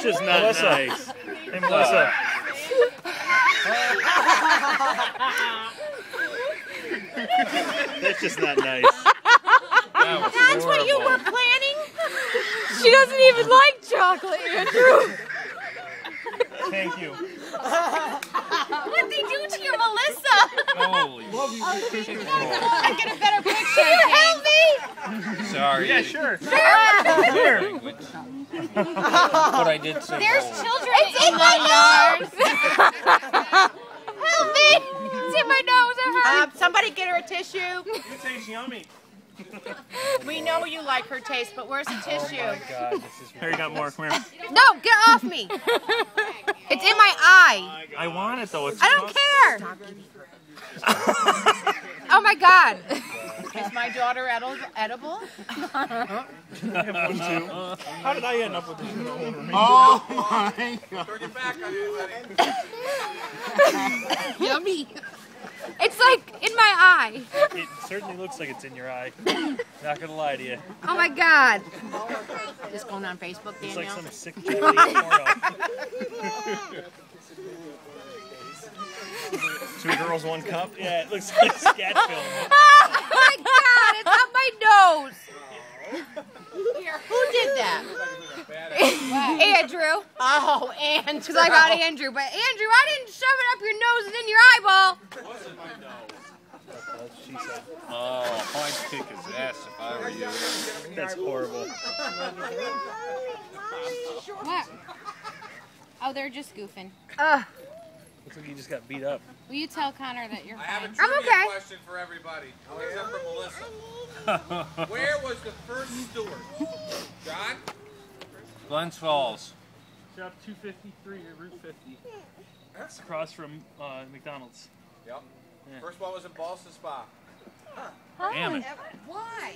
That's just not nice. Hey, Melissa. That's just not nice. That's what you were planning? She doesn't even like chocolate, Andrew. Thank you. What'd they do to you, Melissa? Holy I get a better picture. Can you help me? sorry. Yeah, sure. But I did say There's holy. children in my nose. Help me. It's in my nose. It hurts. Somebody get her a tissue. You taste yummy. We know you like her taste, but where's the tissue? Oh my God, this is. Here, you got more. Come here. No, get off me. It's in my eye. I want it though. It's I don't care. Oh my God. Is my daughter edible? I have one too. How did I end up with this shit all over me? Oh my God. Turn your back on anybody. Yummy. It's like in my eye. It certainly looks like it's in your eye. Not gonna lie to you. Oh my God. This going on Facebook, It's Danielle? like some sick Japanese porno. Two girls, one cup. Yeah, it looks like scat film. Oh my God. It's on my nose. Who did that? Andrew. Oh, Andrew. Because I got Andrew. But Andrew, I didn't shove it up your nose and in your eyeball. She said. Oh, I'd kick his ass if I were you. That's horrible. What? Oh, they're just goofing. Looks like you just got beat up. Will you tell Connor that you're I have a fine? trivia okay. question for everybody. Except for Melissa. Where was the first Stewart? John? Glens Falls. Shop 253 or Route 50. It's across from McDonald's. Yep. Yeah. First one was in Boston Spa. Damn it. Why?